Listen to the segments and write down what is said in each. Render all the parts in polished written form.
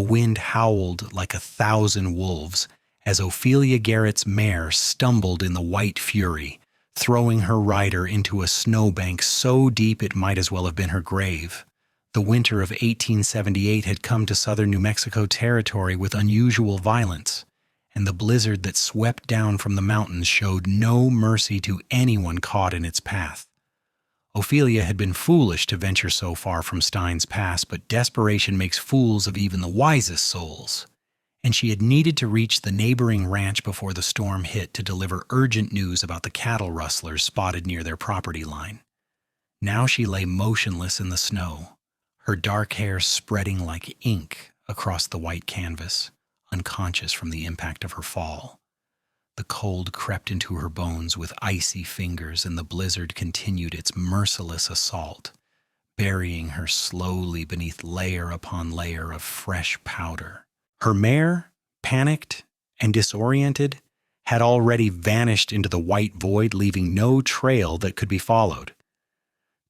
The wind howled like 1,000 wolves as Ophelia Garrett's mare stumbled in the white fury, throwing her rider into a snowbank so deep it might as well have been her grave. The winter of 1878 had come to southern New Mexico territory with unusual violence, and the blizzard that swept down from the mountains showed no mercy to anyone caught in its path. Ophelia had been foolish to venture so far from Stein's Pass, but desperation makes fools of even the wisest souls, and she had needed to reach the neighboring ranch before the storm hit to deliver urgent news about the cattle rustlers spotted near their property line. Now she lay motionless in the snow, her dark hair spreading like ink across the white canvas, unconscious from the impact of her fall. The cold crept into her bones with icy fingers, and the blizzard continued its merciless assault, burying her slowly beneath layer upon layer of fresh powder. Her mare, panicked and disoriented, had already vanished into the white void, leaving no trail that could be followed.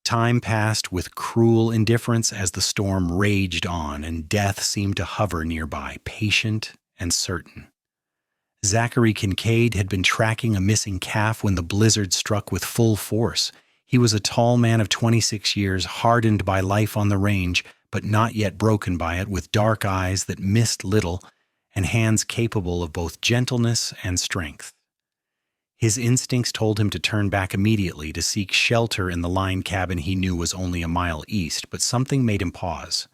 Time passed with cruel indifference as the storm raged on, and death seemed to hover nearby, patient and certain. Zachary Kincaid had been tracking a missing calf when the blizzard struck with full force. He was a tall man of 26 years, hardened by life on the range, but not yet broken by it, with dark eyes that missed little and hands capable of both gentleness and strength. His instincts told him to turn back immediately to seek shelter in the line cabin he knew was only a mile east, but something made him pause.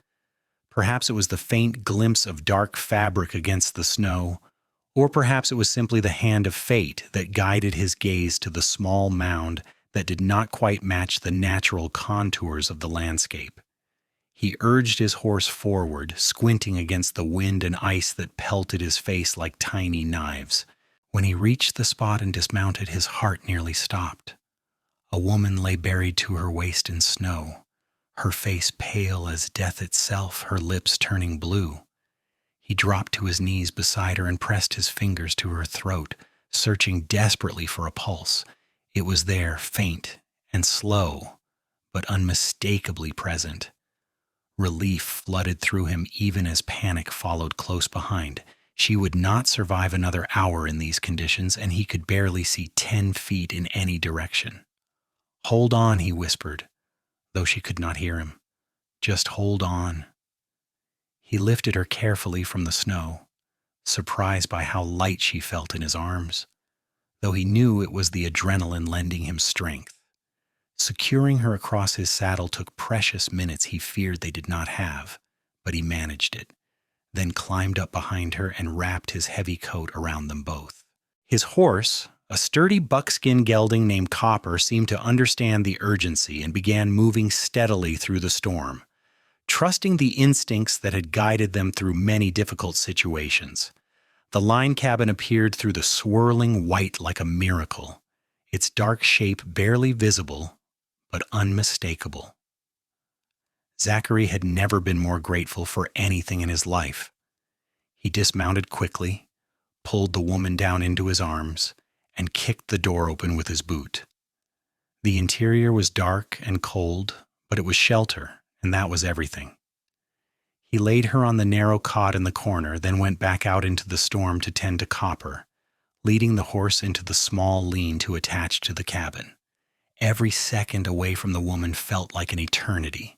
Perhaps it was the faint glimpse of dark fabric against the snow, or perhaps it was simply the hand of fate that guided his gaze to the small mound that did not quite match the natural contours of the landscape. He urged his horse forward, squinting against the wind and ice that pelted his face like tiny knives. When he reached the spot and dismounted, his heart nearly stopped. A woman lay buried to her waist in snow, her face pale as death itself, her lips turning blue. He dropped to his knees beside her and pressed his fingers to her throat, searching desperately for a pulse. It was there, faint and slow, but unmistakably present. Relief flooded through him even as panic followed close behind. She would not survive another hour in these conditions, and he could barely see 10 feet in any direction. "Hold on," he whispered, though she could not hear him. "Just hold on." He lifted her carefully from the snow, surprised by how light she felt in his arms, though he knew it was the adrenaline lending him strength. Securing her across his saddle took precious minutes he feared they did not have, but he managed it, then climbed up behind her and wrapped his heavy coat around them both. His horse, a sturdy buckskin gelding named Copper, seemed to understand the urgency and began moving steadily through the storm, trusting the instincts that had guided them through many difficult situations. The line cabin appeared through the swirling white like a miracle, its dark shape barely visible, but unmistakable. Zachary had never been more grateful for anything in his life. He dismounted quickly, pulled the woman down into his arms, and kicked the door open with his boot. The interior was dark and cold, but it was shelter, and that was everything. He laid her on the narrow cot in the corner, then went back out into the storm to tend to Copper, leading the horse into the small lean-to attached to the cabin. Every second away from the woman felt like an eternity,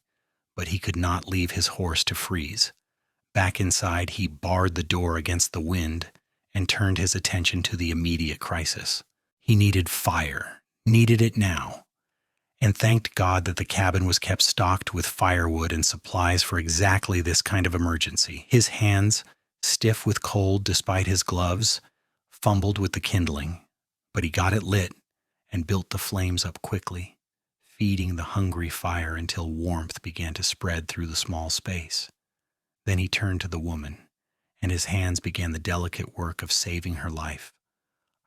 but he could not leave his horse to freeze. Back inside, he barred the door against the wind and turned his attention to the immediate crisis. He needed fire, needed it now, and thanked God that the cabin was kept stocked with firewood and supplies for exactly this kind of emergency. His hands, stiff with cold despite his gloves, fumbled with the kindling, but he got it lit and built the flames up quickly, feeding the hungry fire until warmth began to spread through the small space. Then he turned to the woman, and his hands began the delicate work of saving her life.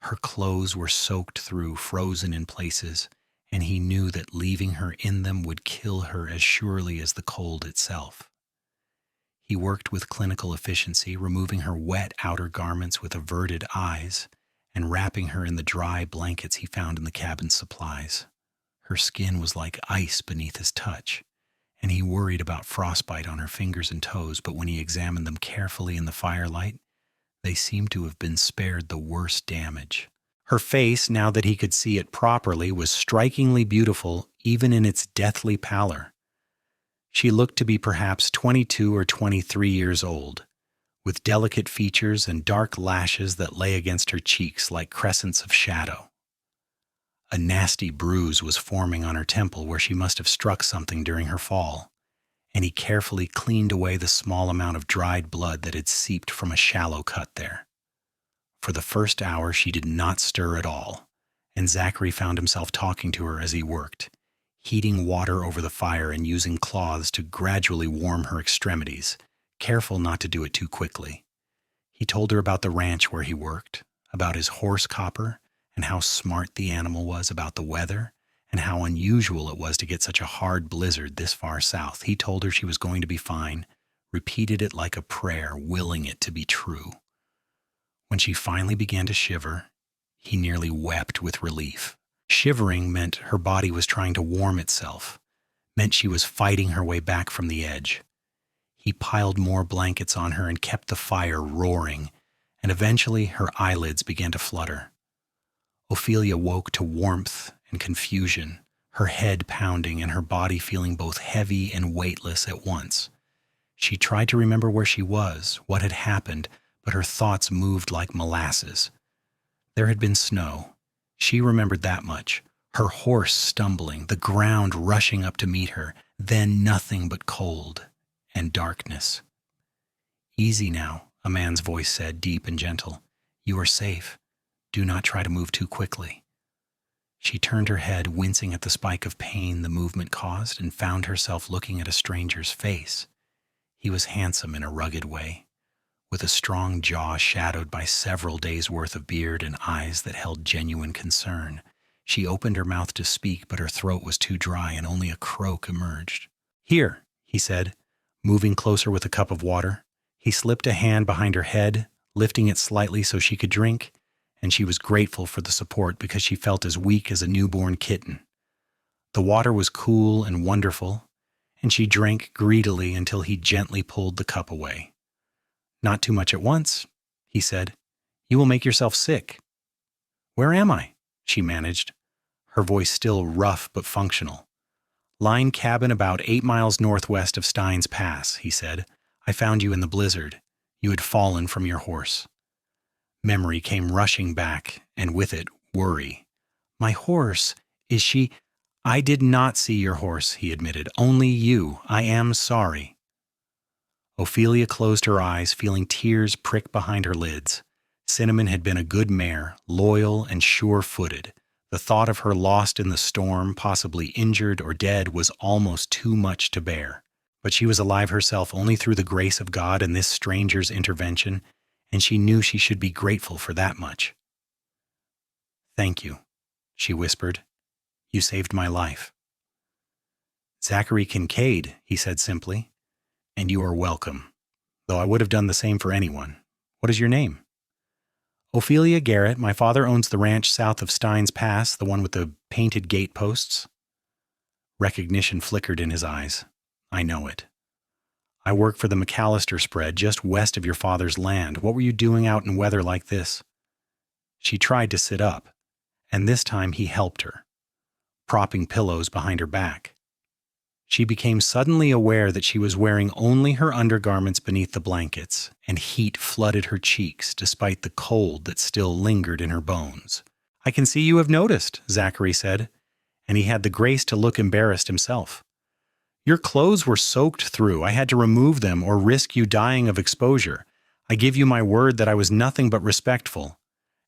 Her clothes were soaked through, frozen in places, and he knew that leaving her in them would kill her as surely as the cold itself. He worked with clinical efficiency, removing her wet outer garments with averted eyes and wrapping her in the dry blankets he found in the cabin's supplies. Her skin was like ice beneath his touch, and he worried about frostbite on her fingers and toes, but when he examined them carefully in the firelight, they seemed to have been spared the worst damage. Her face, now that he could see it properly, was strikingly beautiful, even in its deathly pallor. She looked to be perhaps 22 or 23 years old, with delicate features and dark lashes that lay against her cheeks like crescents of shadow. A nasty bruise was forming on her temple where she must have struck something during her fall, and he carefully cleaned away the small amount of dried blood that had seeped from a shallow cut there. For the first hour she did not stir at all, and Zachary found himself talking to her as he worked, heating water over the fire and using cloths to gradually warm her extremities, careful not to do it too quickly. He told her about the ranch where he worked, about his horse Copper, and how smart the animal was about the weather, and how unusual it was to get such a hard blizzard this far south. He told her she was going to be fine, repeated it like a prayer, willing it to be true. When she finally began to shiver, he nearly wept with relief. Shivering meant her body was trying to warm itself, meant she was fighting her way back from the edge. He piled more blankets on her and kept the fire roaring, and eventually her eyelids began to flutter. Ophelia woke to warmth and confusion, her head pounding and her body feeling both heavy and weightless at once. She tried to remember where she was, what had happened, but her thoughts moved like molasses. There had been snow. She remembered that much. Her horse stumbling, the ground rushing up to meet her, then nothing but cold and darkness. "Easy now," a man's voice said, deep and gentle. "You are safe. Do not try to move too quickly." She turned her head, wincing at the spike of pain the movement caused, and found herself looking at a stranger's face. He was handsome in a rugged way, with a strong jaw shadowed by several days' worth of beard and eyes that held genuine concern. She opened her mouth to speak, but her throat was too dry and only a croak emerged. "Here," he said, moving closer with a cup of water. He slipped a hand behind her head, lifting it slightly so she could drink, and she was grateful for the support because she felt as weak as a newborn kitten. The water was cool and wonderful, and she drank greedily until he gently pulled the cup away. "Not too much at once," he said. "You will make yourself sick." "Where am I?" she managed, her voice still rough but functional. "Line cabin about 8 miles northwest of Stein's Pass," he said. "I found you in the blizzard. You had fallen from your horse." Memory came rushing back, and with it, worry. "My horse, is she—" "I did not see your horse," he admitted. "Only you. I am sorry." Ophelia closed her eyes, feeling tears prick behind her lids. Cinnamon had been a good mare, loyal and sure-footed. The thought of her lost in the storm, possibly injured or dead, was almost too much to bear. But she was alive herself only through the grace of God and this stranger's intervention, and she knew she should be grateful for that much. "Thank you," she whispered. "You saved my life." "Zachary Kincaid," he said simply. "And you are welcome, though I would have done the same for anyone. What is your name?" "Ophelia Garrett. My father owns the ranch south of Stein's Pass, the one with the painted gateposts." Recognition flickered in his eyes. "I know it. I work for the McAllister spread just west of your father's land. What were you doing out in weather like this?" She tried to sit up, and this time he helped her, propping pillows behind her back. She became suddenly aware that she was wearing only her undergarments beneath the blankets, and heat flooded her cheeks despite the cold that still lingered in her bones. "I can see you have noticed," Zachary said, and he had the grace to look embarrassed himself. "Your clothes were soaked through. I had to remove them or risk you dying of exposure. I give you my word that I was nothing but respectful,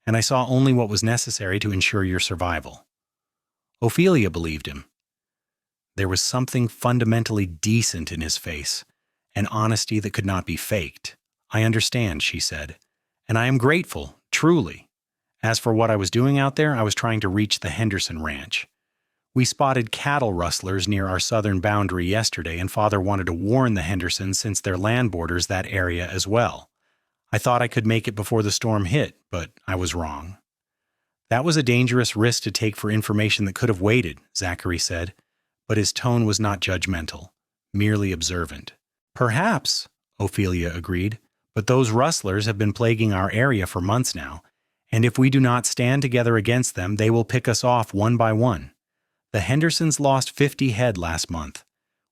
and I saw only what was necessary to ensure your survival." Ophelia believed him. There was something fundamentally decent in his face, an honesty that could not be faked. "I understand," she said, "and I am grateful, truly. As for what I was doing out there, I was trying to reach the Henderson ranch. We spotted cattle rustlers near our southern boundary yesterday, and Father wanted to warn the Hendersons since their land borders that area as well. I thought I could make it before the storm hit, but I was wrong." "That was a dangerous risk to take for information that could have waited," Zachary said, but his tone was not judgmental, merely observant. Perhaps, Ophelia agreed, but those rustlers have been plaguing our area for months now, and if we do not stand together against them, they will pick us off one by one. The Hendersons lost 50 head last month.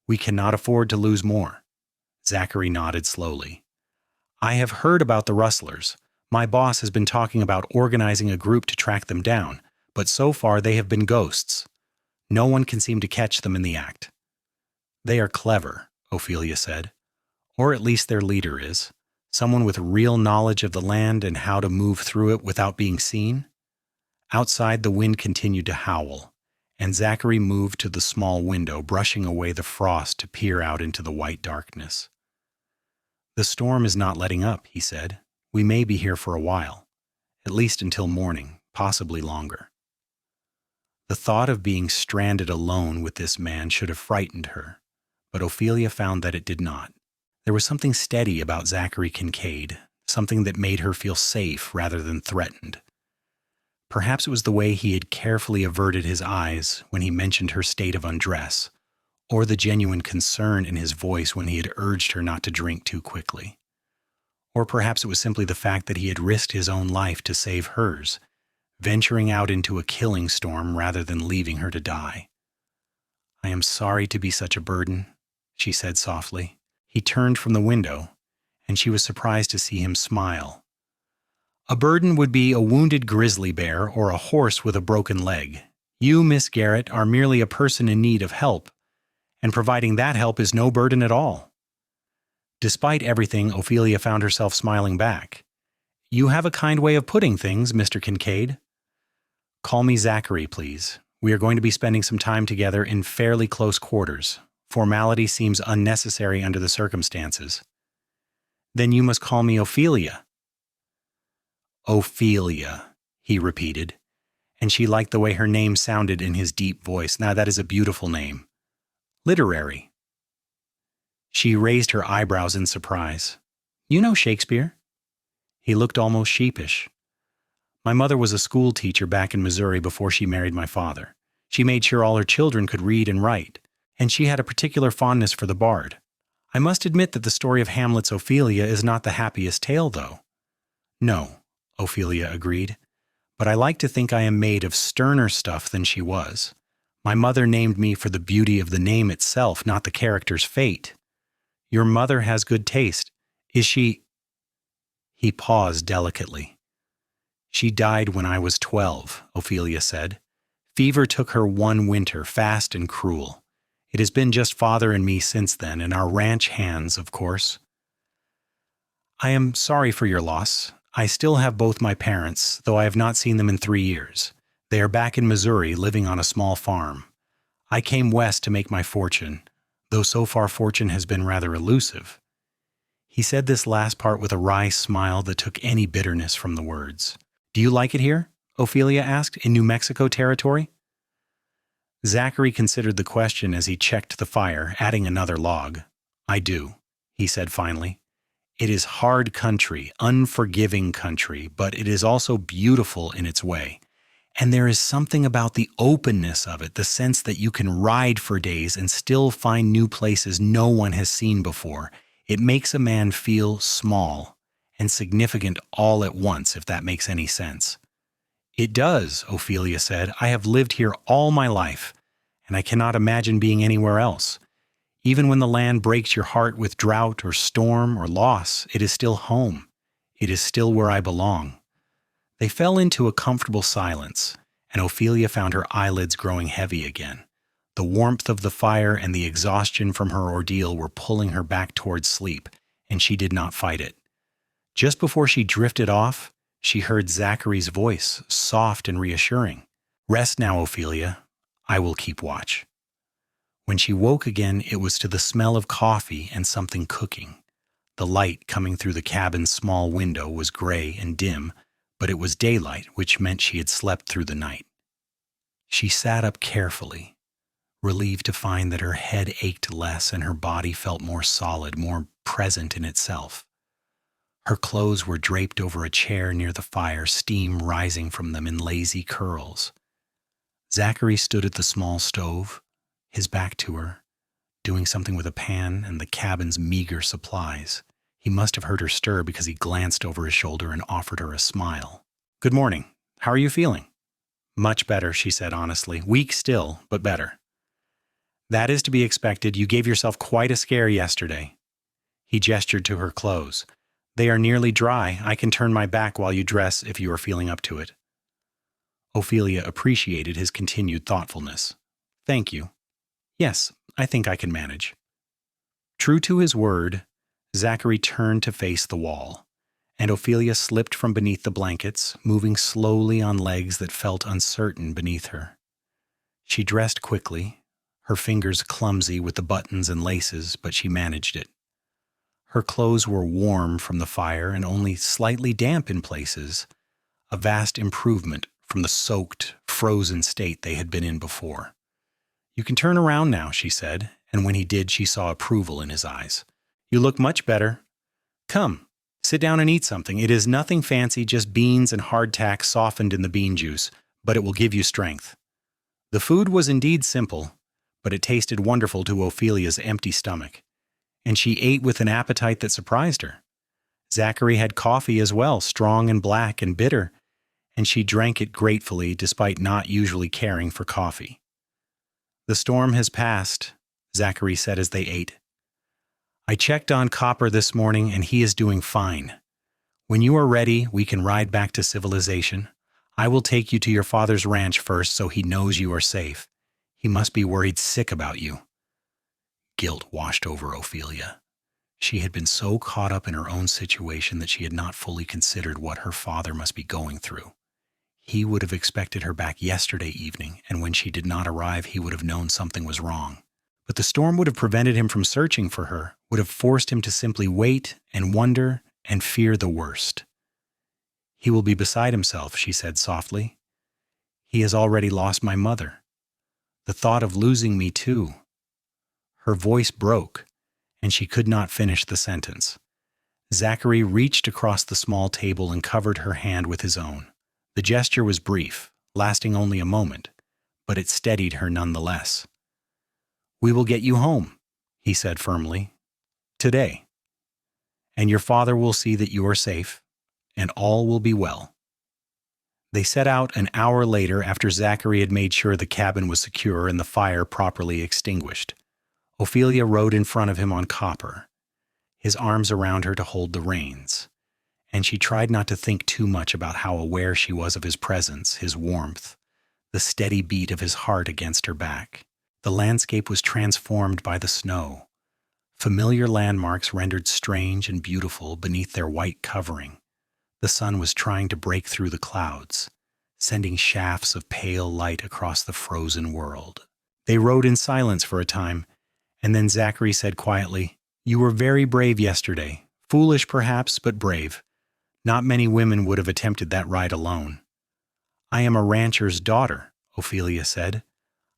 We cannot afford to lose more. Zachary nodded slowly. I have heard about the rustlers. My boss has been talking about organizing a group to track them down, but so far they have been ghosts. No one can seem to catch them in the act. They are clever, Ophelia said. Or at least their leader is. Someone with real knowledge of the land and how to move through it without being seen. Outside, the wind continued to howl, and Zachary moved to the small window, brushing away the frost to peer out into the white darkness. The storm is not letting up, he said. We may be here for a while, at least until morning, possibly longer. The thought of being stranded alone with this man should have frightened her, but Ophelia found that it did not. There was something steady about Zachary Kincaid, something that made her feel safe rather than threatened. Perhaps it was the way he had carefully averted his eyes when he mentioned her state of undress, or the genuine concern in his voice when he had urged her not to drink too quickly. Or perhaps it was simply the fact that he had risked his own life to save hers, venturing out into a killing storm rather than leaving her to die. I am sorry to be such a burden, she said softly. He turned from the window, and she was surprised to see him smile. A burden would be a wounded grizzly bear or a horse with a broken leg. You, Miss Garrett, are merely a person in need of help, and providing that help is no burden at all. Despite everything, Ophelia found herself smiling back. You have a kind way of putting things, Mr. Kincaid. Call me Zachary, please. We are going to be spending some time together in fairly close quarters. Formality seems unnecessary under the circumstances. Then you must call me Ophelia. Ophelia, he repeated, and she liked the way her name sounded in his deep voice. Now that is a beautiful name. Literary. She raised her eyebrows in surprise. You know Shakespeare? He looked almost sheepish. My mother was a school teacher back in Missouri before she married my father. She made sure all her children could read and write, and she had a particular fondness for the bard. I must admit that the story of Hamlet's Ophelia is not the happiest tale, though. No, Ophelia agreed, but I like to think I am made of sterner stuff than she was. My mother named me for the beauty of the name itself, not the character's fate. Your mother has good taste. Is she— He paused delicately. She died when I was 12, Ophelia said. Fever took her one winter, fast and cruel. It has been just father and me since then, and our ranch hands, of course. I am sorry for your loss. I still have both my parents, though I have not seen them in 3 years. They are back in Missouri, living on a small farm. I came west to make my fortune, though so far fortune has been rather elusive. He said this last part with a wry smile that took any bitterness from the words. Do you like it here? Ophelia asked, in New Mexico territory? Zachary considered the question as he checked the fire, adding another log. I do, he said finally. It is hard country, unforgiving country, but it is also beautiful in its way. And there is something about the openness of it, the sense that you can ride for days and still find new places no one has seen before. It makes a man feel small and significant all at once, if that makes any sense. It does, Ophelia said. I have lived here all my life, and I cannot imagine being anywhere else. Even when the land breaks your heart with drought or storm or loss, it is still home. It is still where I belong. They fell into a comfortable silence, and Ophelia found her eyelids growing heavy again. The warmth of the fire and the exhaustion from her ordeal were pulling her back towards sleep, and she did not fight it. Just before she drifted off, she heard Zachary's voice, soft and reassuring. Rest now, Ophelia. I will keep watch. When she woke again, it was to the smell of coffee and something cooking. The light coming through the cabin's small window was gray and dim, but it was daylight, which meant she had slept through the night. She sat up carefully, relieved to find that her head ached less and her body felt more solid, more present in itself. Her clothes were draped over a chair near the fire, steam rising from them in lazy curls. Zachary stood at the small stove, his back to her, doing something with a pan and the cabin's meager supplies. He must have heard her stir because he glanced over his shoulder and offered her a smile. "Good morning. How are you feeling?" "Much better," she said honestly. "Weak still, but better." "That is to be expected. You gave yourself quite a scare yesterday." He gestured to her clothes. "They are nearly dry. I can turn my back while you dress if you are feeling up to it." Ophelia appreciated his continued thoughtfulness. "Thank you. Yes, I think I can manage." True to his word, Zachary turned to face the wall, and Ophelia slipped from beneath the blankets, moving slowly on legs that felt uncertain beneath her. She dressed quickly, her fingers clumsy with the buttons and laces, but she managed it. Her clothes were warm from the fire and only slightly damp in places, a vast improvement from the soaked, frozen state they had been in before. "You can turn around now," she said, and when he did, she saw approval in his eyes. "You look much better. Come, sit down and eat something. It is nothing fancy, just beans and hardtack softened in the bean juice, but it will give you strength." The food was indeed simple, but it tasted wonderful to Ophelia's empty stomach, and she ate with an appetite that surprised her. Zachary had coffee as well, strong and black and bitter, and she drank it gratefully despite not usually caring for coffee. "The storm has passed," Zachary said as they ate. "I checked on Copper this morning and he is doing fine. When you are ready, we can ride back to civilization. I will take you to your father's ranch first so he knows you are safe. He must be worried sick about you." Guilt washed over Ophelia. She had been so caught up in her own situation that she had not fully considered what her father must be going through. He would have expected her back yesterday evening, and when she did not arrive, he would have known something was wrong. But the storm would have prevented him from searching for her, would have forced him to simply wait and wonder and fear the worst. "He will be beside himself," she said softly. "He has already lost my mother. The thought of losing me too." Her voice broke, and she could not finish the sentence. Zachary reached across the small table and covered her hand with his own. The gesture was brief, lasting only a moment, but it steadied her nonetheless. "We will get you home," he said firmly. "Today. And your father will see that you are safe, and all will be well." They set out an hour later after Zachary had made sure the cabin was secure and the fire properly extinguished. Ophelia rode in front of him on Copper, his arms around her to hold the reins, and she tried not to think too much about how aware she was of his presence, his warmth, the steady beat of his heart against her back. The landscape was transformed by the snow, familiar landmarks rendered strange and beautiful beneath their white covering. The sun was trying to break through the clouds, sending shafts of pale light across the frozen world. They rode in silence for a time, and then Zachary said quietly, "You were very brave yesterday. Foolish perhaps, but brave. Not many women would have attempted that ride alone." "I am a rancher's daughter," Ophelia said.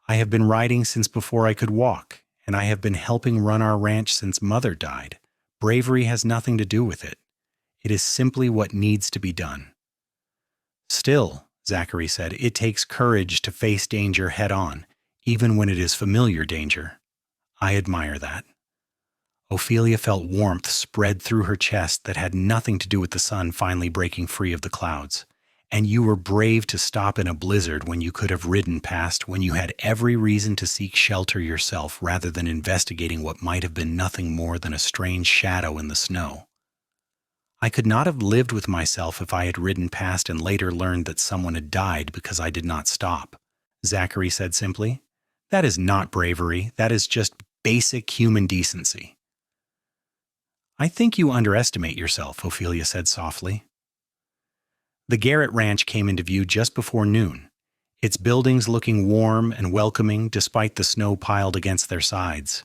"I have been riding since before I could walk, and I have been helping run our ranch since Mother died. Bravery has nothing to do with it. It is simply what needs to be done." "Still," Zachary said, "it takes courage to face danger head-on, even when it is familiar danger. I admire that." Ophelia felt warmth spread through her chest that had nothing to do with the sun finally breaking free of the clouds. "And you were brave to stop in a blizzard when you could have ridden past, when you had every reason to seek shelter yourself rather than investigating what might have been nothing more than a strange shadow in the snow." "I could not have lived with myself if I had ridden past and later learned that someone had died because I did not stop," Zachary said simply. "That is not bravery. That is just basic human decency." "I think you underestimate yourself," Ophelia said softly. The Garrett Ranch came into view just before noon, its buildings looking warm and welcoming despite the snow piled against their sides.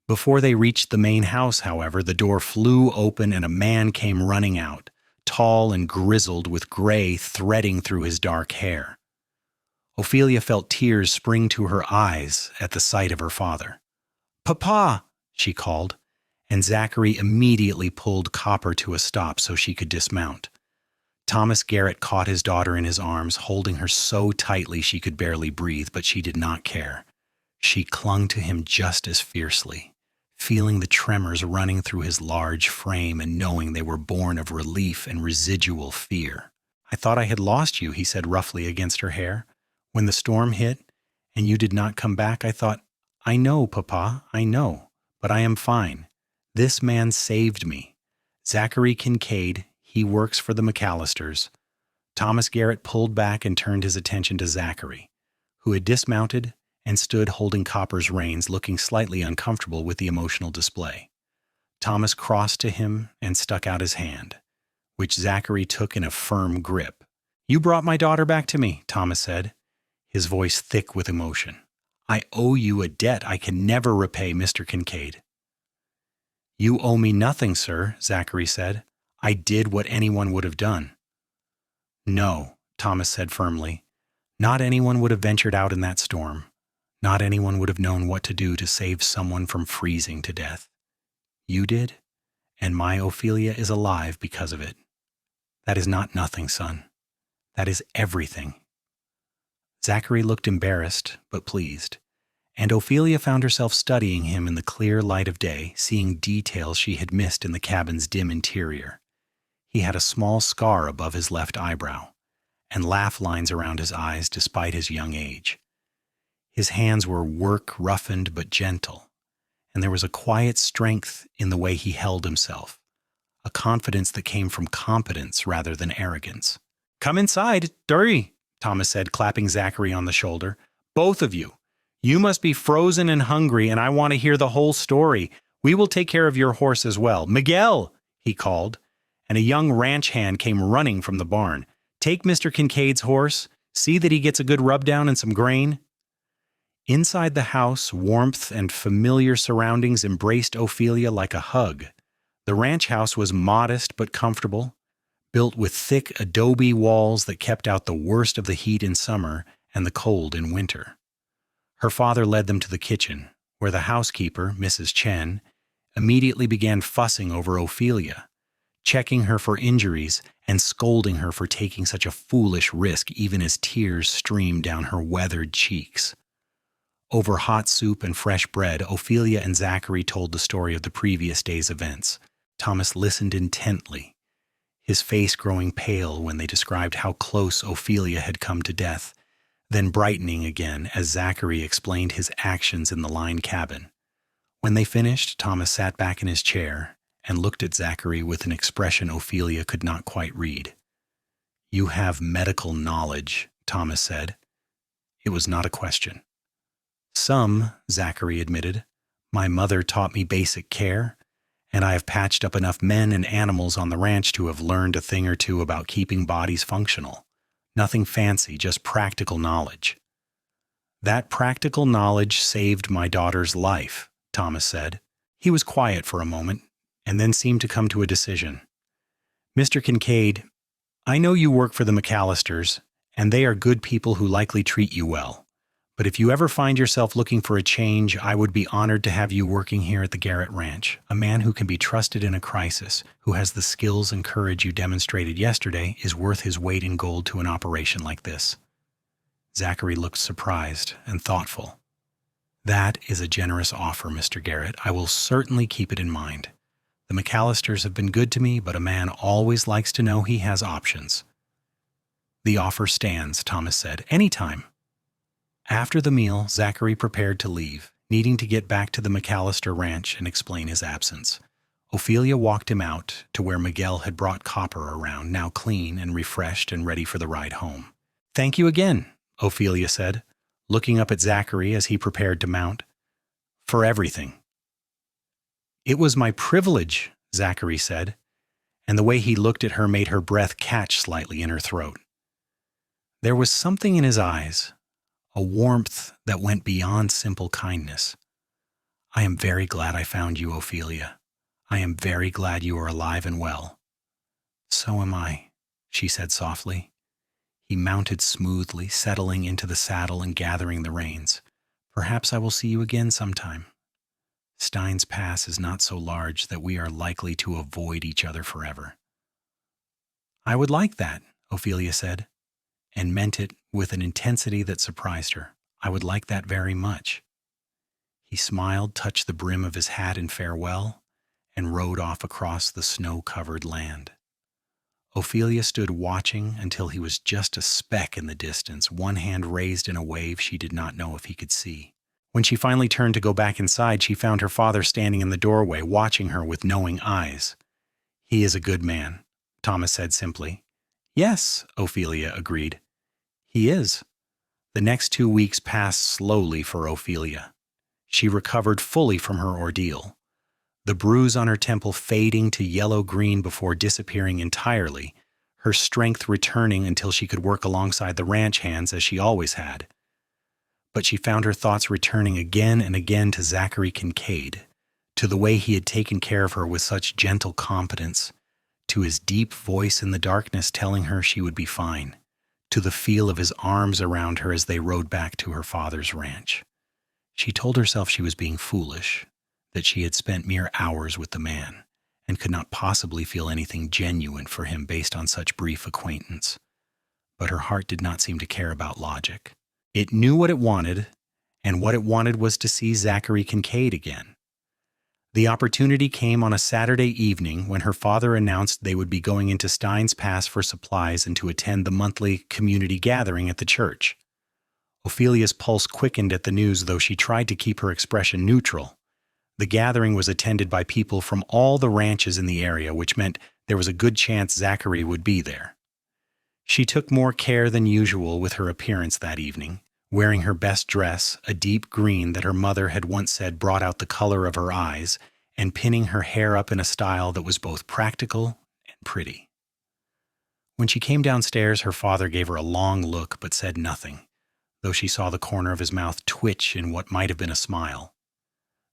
Before they reached the main house, however, the door flew open and a man came running out, tall and grizzled with gray threading through his dark hair. Ophelia felt tears spring to her eyes at the sight of her father. "Papa!" she called, and Zachary immediately pulled Copper to a stop so she could dismount. Thomas Garrett caught his daughter in his arms, holding her so tightly she could barely breathe, but she did not care. She clung to him just as fiercely, feeling the tremors running through his large frame and knowing they were born of relief and residual fear. "I thought I had lost you," he said roughly against her hair. "When the storm hit and you did not come back, I thought, 'I know, Papa, I know, but I am fine. This man saved me. Zachary Kincaid, he works for the McAllisters." Thomas Garrett pulled back and turned his attention to Zachary, who had dismounted and stood holding Copper's reins, looking slightly uncomfortable with the emotional display. Thomas crossed to him and stuck out his hand, which Zachary took in a firm grip. "You brought my daughter back to me," Thomas said, his voice thick with emotion. "I owe you a debt I can never repay, Mr. Kincaid." "You owe me nothing, sir," Zachary said. "I did what anyone would have done." "No," Thomas said firmly. "Not anyone would have ventured out in that storm. Not anyone would have known what to do to save someone from freezing to death. You did, and my Ophelia is alive because of it. That is not nothing, son. That is everything." Zachary looked embarrassed, but pleased, and Ophelia found herself studying him in the clear light of day, seeing details she had missed in the cabin's dim interior. He had a small scar above his left eyebrow, and laugh lines around his eyes despite his young age. His hands were work-roughened but gentle, and there was a quiet strength in the way he held himself, a confidence that came from competence rather than arrogance. "Come inside, Dury," Thomas said, clapping Zachary on the shoulder. "Both of you. You must be frozen and hungry, and I want to hear the whole story. We will take care of your horse as well. Miguel," he called, and a young ranch hand came running from the barn. "Take Mr. Kincaid's horse. See that he gets a good rub-down and some grain." Inside the house, warmth and familiar surroundings embraced Ophelia like a hug. The ranch house was modest but comfortable, built with thick adobe walls that kept out the worst of the heat in summer and the cold in winter. Her father led them to the kitchen, where the housekeeper, Mrs. Chen, immediately began fussing over Ophelia, checking her for injuries and scolding her for taking such a foolish risk even as tears streamed down her weathered cheeks. Over hot soup and fresh bread, Ophelia and Zachary told the story of the previous day's events. Thomas listened intently, his face growing pale when they described how close Ophelia had come to death, then brightening again as Zachary explained his actions in the line cabin. When they finished, Thomas sat back in his chair and looked at Zachary with an expression Ophelia could not quite read. "You have medical knowledge," Thomas said. It was not a question. "Some," Zachary admitted. "My mother taught me basic care, and I have patched up enough men and animals on the ranch to have learned a thing or two about keeping bodies functional. Nothing fancy, just practical knowledge." "That practical knowledge saved my daughter's life," Thomas said. He was quiet for a moment, and then seemed to come to a decision. "Mr. Kincaid, I know you work for the McAllisters, and they are good people who likely treat you well. But if you ever find yourself looking for a change, I would be honored to have you working here at the Garrett Ranch. A man who can be trusted in a crisis, who has the skills and courage you demonstrated yesterday, is worth his weight in gold to an operation like this." Zachary looked surprised and thoughtful. "That is a generous offer, Mr. Garrett. I will certainly keep it in mind. The McAllisters have been good to me, but a man always likes to know he has options." "The offer stands," Thomas said. "Anytime." After the meal, Zachary prepared to leave, needing to get back to the McAllister ranch and explain his absence. Ophelia walked him out to where Miguel had brought Copper around, now clean and refreshed and ready for the ride home. "Thank you again," Ophelia said, looking up at Zachary as he prepared to mount. "For everything." "It was my privilege," Zachary said, and the way he looked at her made her breath catch slightly in her throat. There was something in his eyes, a warmth that went beyond simple kindness. "I am very glad I found you, Ophelia. I am very glad you are alive and well." "So am I," she said softly. He mounted smoothly, settling into the saddle and gathering the reins. "Perhaps I will see you again sometime. Stein's Pass is not so large that we are likely to avoid each other forever." "I would like that," Ophelia said, and meant it with an intensity that surprised her. "I would like that very much." He smiled, touched the brim of his hat in farewell, and rode off across the snow-covered land. Ophelia stood watching until he was just a speck in the distance, one hand raised in a wave she did not know if he could see. When she finally turned to go back inside, she found her father standing in the doorway, watching her with knowing eyes. "He is a good man," Thomas said simply. "Yes," Ophelia agreed. "He is." The next 2 weeks passed slowly for Ophelia. She recovered fully from her ordeal, the bruise on her temple fading to yellow-green before disappearing entirely, her strength returning until she could work alongside the ranch hands as she always had. But she found her thoughts returning again and again to Zachary Kincaid, to the way he had taken care of her with such gentle competence, to his deep voice in the darkness telling her she would be fine, to the feel of his arms around her as they rode back to her father's ranch. She told herself she was being foolish, that she had spent mere hours with the man, and could not possibly feel anything genuine for him based on such brief acquaintance. But her heart did not seem to care about logic. It knew what it wanted, and what it wanted was to see Zachary Kincaid again. The opportunity came on a Saturday evening when her father announced they would be going into Steins Pass for supplies and to attend the monthly community gathering at the church. Ophelia's pulse quickened at the news, though she tried to keep her expression neutral. The gathering was attended by people from all the ranches in the area, which meant there was a good chance Zachary would be there. She took more care than usual with her appearance that evening, wearing her best dress, a deep green that her mother had once said brought out the color of her eyes, and pinning her hair up in a style that was both practical and pretty. When she came downstairs, her father gave her a long look but said nothing, though she saw the corner of his mouth twitch in what might have been a smile.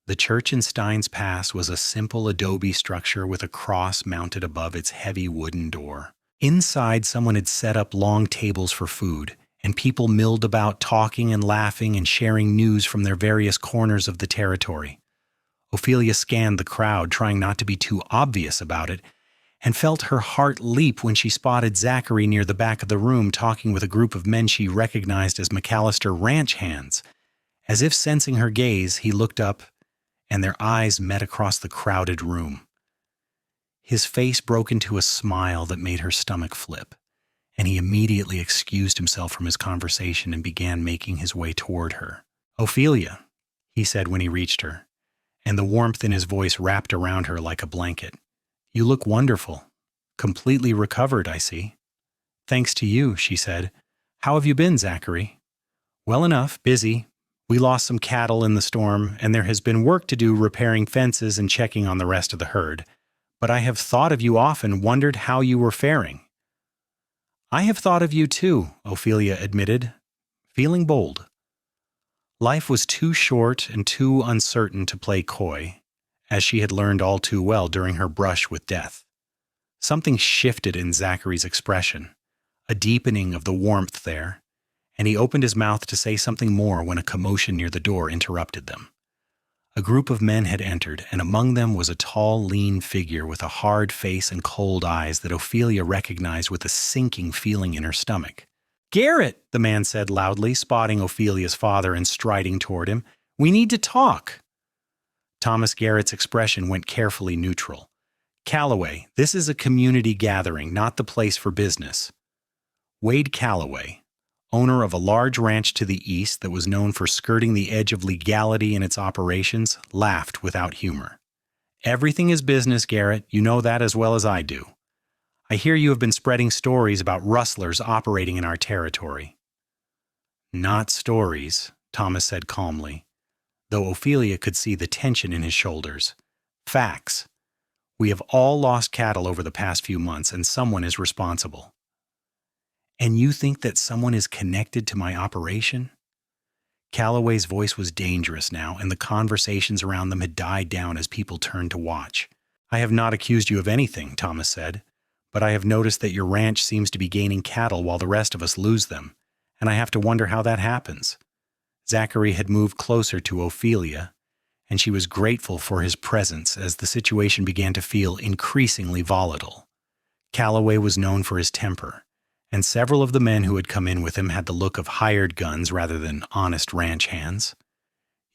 The church in Steins Pass was a simple adobe structure with a cross mounted above its heavy wooden door. Inside, someone had set up long tables for food, and people milled about talking and laughing and sharing news from their various corners of the territory. Ophelia scanned the crowd, trying not to be too obvious about it, and felt her heart leap when she spotted Zachary near the back of the room talking with a group of men she recognized as McAllister ranch hands. As if sensing her gaze, he looked up, and their eyes met across the crowded room. His face broke into a smile that made her stomach flip, and he immediately excused himself from his conversation and began making his way toward her. "Ophelia," he said when he reached her, and the warmth in his voice wrapped around her like a blanket. "You look wonderful. Completely recovered, I see." "Thanks to you," she said. "How have you been, Zachary?" "Well enough, busy. We lost some cattle in the storm, and there has been work to do repairing fences and checking on the rest of the herd. But I have thought of you often, wondered how you were faring." "I have thought of you too," Ophelia admitted, feeling bold. Life was too short and too uncertain to play coy, as she had learned all too well during her brush with death. Something shifted in Zachary's expression, a deepening of the warmth there, and he opened his mouth to say something more when a commotion near the door interrupted them. A group of men had entered, and among them was a tall, lean figure with a hard face and cold eyes that Ophelia recognized with a sinking feeling in her stomach. "Garrett," the man said loudly, spotting Ophelia's father and striding toward him. "We need to talk." Thomas Garrett's expression went carefully neutral. "Calloway, this is a community gathering, not the place for business." Wade Calloway, owner of a large ranch to the east that was known for skirting the edge of legality in its operations, laughed without humor. "Everything is business, Garrett. You know that as well as I do. I hear you have been spreading stories about rustlers operating in our territory." "Not stories," Thomas said calmly, though Ophelia could see the tension in his shoulders. "Facts. We have all lost cattle over the past few months, and someone is responsible." "And you think that someone is connected to my operation?" Calloway's voice was dangerous now, and the conversations around them had died down as people turned to watch. "I have not accused you of anything," Thomas said, "but I have noticed that your ranch seems to be gaining cattle while the rest of us lose them, and I have to wonder how that happens." Zachary had moved closer to Ophelia, and she was grateful for his presence as the situation began to feel increasingly volatile. Calloway was known for his temper, and several of the men who had come in with him had the look of hired guns rather than honest ranch hands.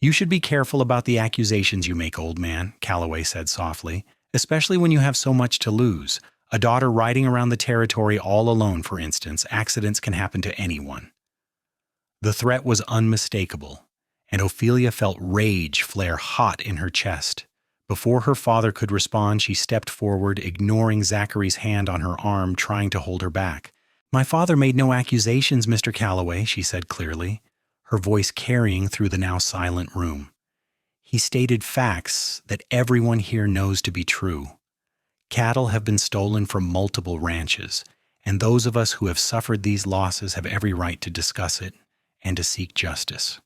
"You should be careful about the accusations you make, old man," Calloway said softly, "especially when you have so much to lose. A daughter riding around the territory all alone, for instance. Accidents can happen to anyone." The threat was unmistakable, and Ophelia felt rage flare hot in her chest. Before her father could respond, she stepped forward, ignoring Zachary's hand on her arm, trying to hold her back. "My father made no accusations, Mr. Calloway," she said clearly, her voice carrying through the now silent room. "He stated facts that everyone here knows to be true. Cattle have been stolen from multiple ranches, and those of us who have suffered these losses have every right to discuss it and to seek justice.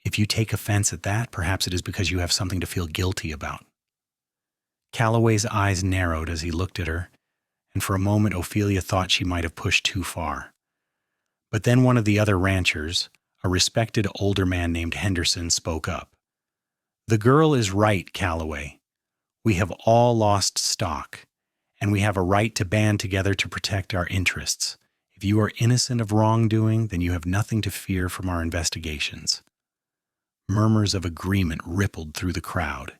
If you take offense at that, perhaps it is because you have something to feel guilty about." Calloway's eyes narrowed as he looked at her, and for a moment Ophelia thought she might have pushed too far. But then one of the other ranchers, a respected older man named Henderson, spoke up. "The girl is right, Calloway. We have all lost stock, and we have a right to band together to protect our interests. If you are innocent of wrongdoing, then you have nothing to fear from our investigations." Murmurs of agreement rippled through the crowd,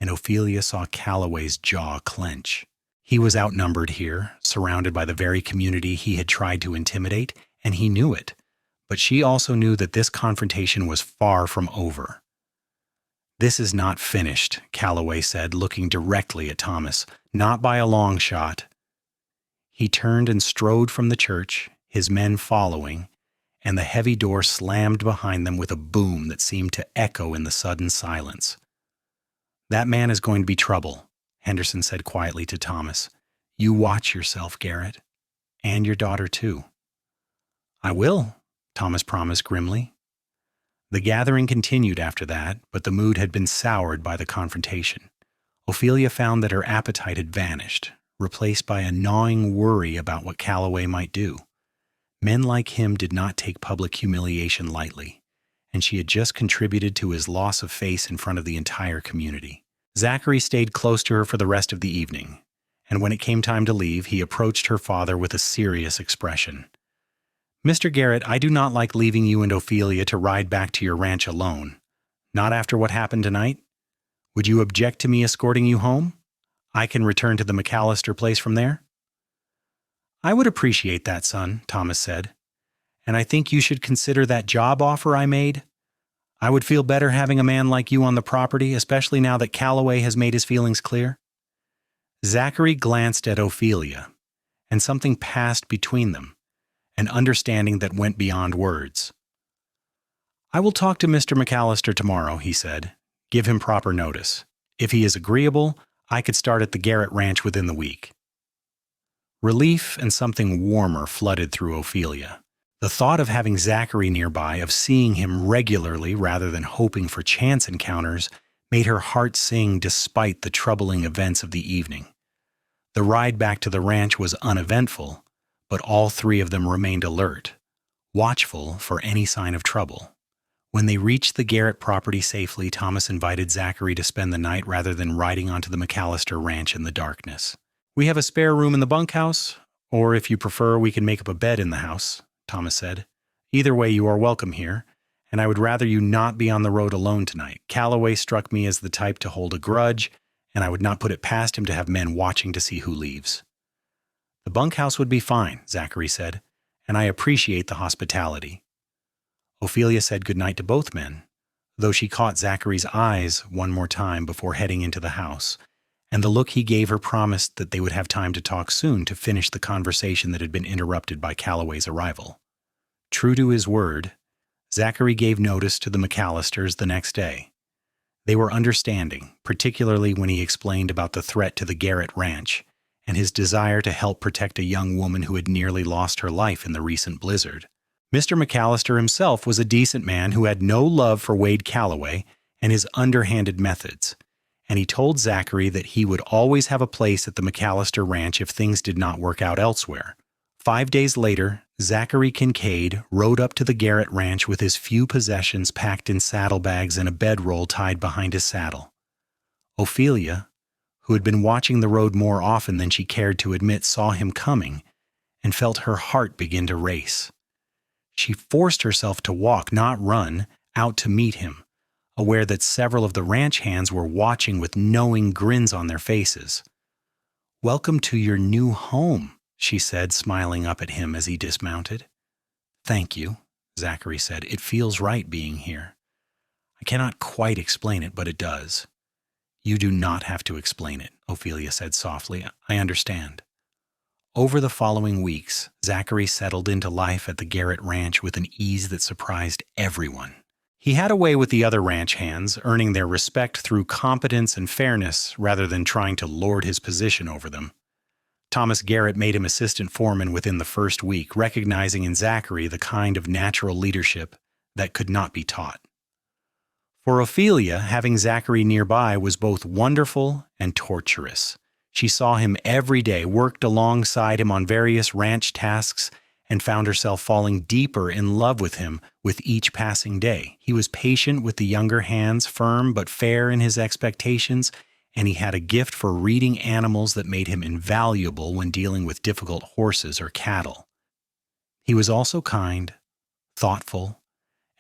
and Ophelia saw Calloway's jaw clench. He was outnumbered here, surrounded by the very community he had tried to intimidate, and he knew it. But she also knew that this confrontation was far from over. "This is not finished," Calloway said, looking directly at Thomas. "Not by a long shot." He turned and strode from the church, his men following, and the heavy door slammed behind them with a boom that seemed to echo in the sudden silence. "That man is going to be trouble," Henderson said quietly to Thomas. "You watch yourself, Garrett. And your daughter, too." "I will," Thomas promised grimly. The gathering continued after that, but the mood had been soured by the confrontation. Ophelia found that her appetite had vanished, replaced by a gnawing worry about what Calloway might do. Men like him did not take public humiliation lightly, and she had just contributed to his loss of face in front of the entire community. Zachary stayed close to her for the rest of the evening, and when it came time to leave, he approached her father with a serious expression. "Mr. Garrett, I do not like leaving you and Ophelia to ride back to your ranch alone. Not after what happened tonight. Would you object to me escorting you home? I can return to the McAllister place from there." "I would appreciate that, son," Thomas said. "And I think you should consider that job offer I made. I would feel better having a man like you on the property, especially now that Calloway has made his feelings clear." Zachary glanced at Ophelia, and something passed between them, an understanding that went beyond words. "I will talk to Mr. McAllister tomorrow," he said. "Give him proper notice. If he is agreeable, I could start at the Garrett Ranch within the week." Relief and something warmer flooded through Ophelia. The thought of having Zachary nearby, of seeing him regularly rather than hoping for chance encounters, made her heart sing despite the troubling events of the evening. The ride back to the ranch was uneventful, but all three of them remained alert, watchful for any sign of trouble. When they reached the Garrett property safely, Thomas invited Zachary to spend the night rather than riding onto the McAllister ranch in the darkness. "We have a spare room in the bunkhouse, or if you prefer, we can make up a bed in the house," Thomas said. "Either way, you are welcome here, and I would rather you not be on the road alone tonight. Calloway struck me as the type to hold a grudge, and I would not put it past him to have men watching to see who leaves." "The bunkhouse would be fine," Zachary said, "and I appreciate the hospitality." Ophelia said goodnight to both men, though she caught Zachary's eyes one more time before heading into the house, and the look he gave her promised that they would have time to talk soon to finish the conversation that had been interrupted by Calloway's arrival. True to his word, Zachary gave notice to the McAllisters the next day. They were understanding, particularly when he explained about the threat to the Garrett Ranch and his desire to help protect a young woman who had nearly lost her life in the recent blizzard. Mr. McAllister himself was a decent man who had no love for Wade Calloway and his underhanded methods, and he told Zachary that he would always have a place at the McAllister Ranch if things did not work out elsewhere. 5 days later, Zachary Kincaid rode up to the Garrett Ranch with his few possessions packed in saddlebags and a bedroll tied behind his saddle. Ophelia, who had been watching the road more often than she cared to admit, saw him coming and felt her heart begin to race. She forced herself to walk, not run, out to meet him, aware that several of the ranch hands were watching with knowing grins on their faces. "Welcome to your new home," she said, smiling up at him as he dismounted. "Thank you," Zachary said. "It feels right being here. I cannot quite explain it, but it does." "You do not have to explain it," Ophelia said softly. "I understand." Over the following weeks, Zachary settled into life at the Garrett Ranch with an ease that surprised everyone. He had a way with the other ranch hands, earning their respect through competence and fairness rather than trying to lord his position over them. Thomas Garrett made him assistant foreman within the first week, recognizing in Zachary the kind of natural leadership that could not be taught. For Ophelia, having Zachary nearby was both wonderful and torturous. She saw him every day, worked alongside him on various ranch tasks, and found herself falling deeper in love with him with each passing day. He was patient with the younger hands, firm but fair in his expectations, and he had a gift for reading animals that made him invaluable when dealing with difficult horses or cattle. He was also kind, thoughtful,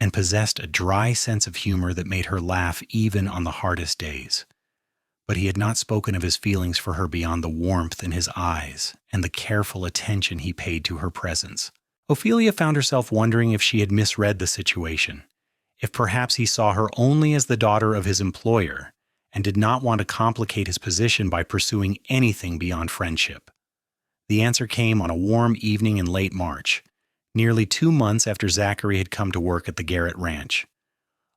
and possessed a dry sense of humor that made her laugh even on the hardest days. But he had not spoken of his feelings for her beyond the warmth in his eyes and the careful attention he paid to her presence. Ophelia found herself wondering if she had misread the situation, if perhaps he saw her only as the daughter of his employer and did not want to complicate his position by pursuing anything beyond friendship. The answer came on a warm evening in late March, nearly 2 months after Zachary had come to work at the Garrett Ranch.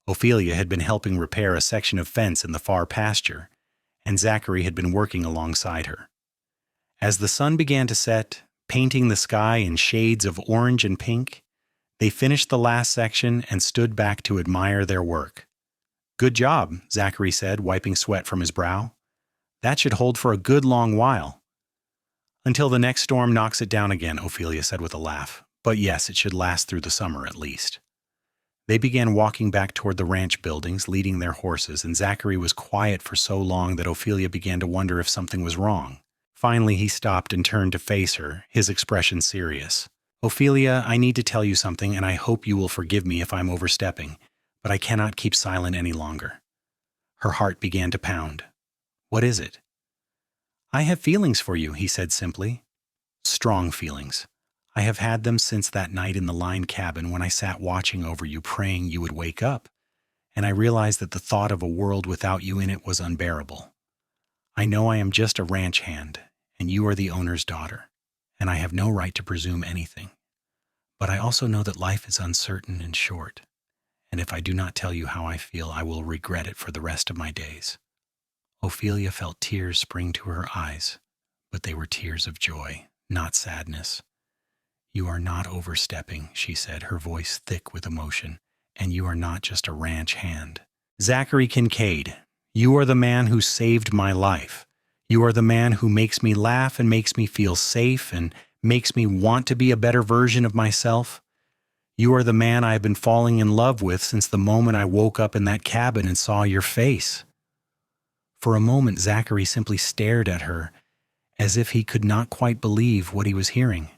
Ophelia had been helping repair a section of fence in the far pasture, and Zachary had been working alongside her. As the sun began to set, painting the sky in shades of orange and pink, they finished the last section and stood back to admire their work. "Good job," Zachary said, wiping sweat from his brow. "That should hold for a good long while." "Until the next storm knocks it down again," Ophelia said with a laugh. "But yes, it should last through the summer at least." They began walking back toward the ranch buildings, leading their horses, and Zachary was quiet for so long that Ophelia began to wonder if something was wrong. Finally, he stopped and turned to face her, his expression serious. "Ophelia, I need to tell you something, and I hope you will forgive me if I'm overstepping, but I cannot keep silent any longer." Her heart began to pound. "What is it?" "I have feelings for you," he said simply. "Strong feelings. I have had them since that night in the line cabin when I sat watching over you, praying you would wake up, and I realized that the thought of a world without you in it was unbearable. I know I am just a ranch hand, and you are the owner's daughter, and I have no right to presume anything. But I also know that life is uncertain and short, and if I do not tell you how I feel, I will regret it for the rest of my days." Ophelia felt tears spring to her eyes, but they were tears of joy, not sadness. "You are not overstepping," she said, her voice thick with emotion, "and you are not just a ranch hand. Zachary Kincaid, you are the man who saved my life. You are the man who makes me laugh and makes me feel safe and makes me want to be a better version of myself. You are the man I have been falling in love with since the moment I woke up in that cabin and saw your face." For a moment, Zachary simply stared at her as if he could not quite believe what he was hearing.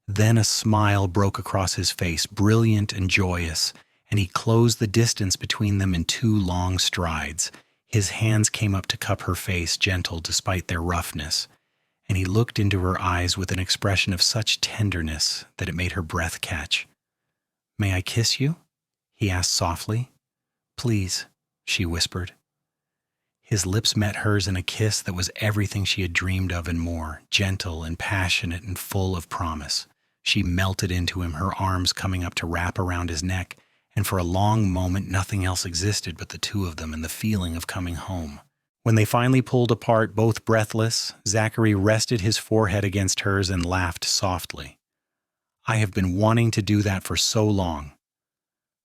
Then a smile broke across his face, brilliant and joyous, and he closed the distance between them in 2 long strides. His hands came up to cup her face, gentle despite their roughness, and he looked into her eyes with an expression of such tenderness that it made her breath catch. "May I kiss you?" he asked softly. "Please," she whispered. His lips met hers in a kiss that was everything she had dreamed of and more, gentle and passionate and full of promise. She melted into him, her arms coming up to wrap around his neck, and for a long moment nothing else existed but the two of them and the feeling of coming home. When they finally pulled apart, both breathless, Zachary rested his forehead against hers and laughed softly. "I have been wanting to do that for so long."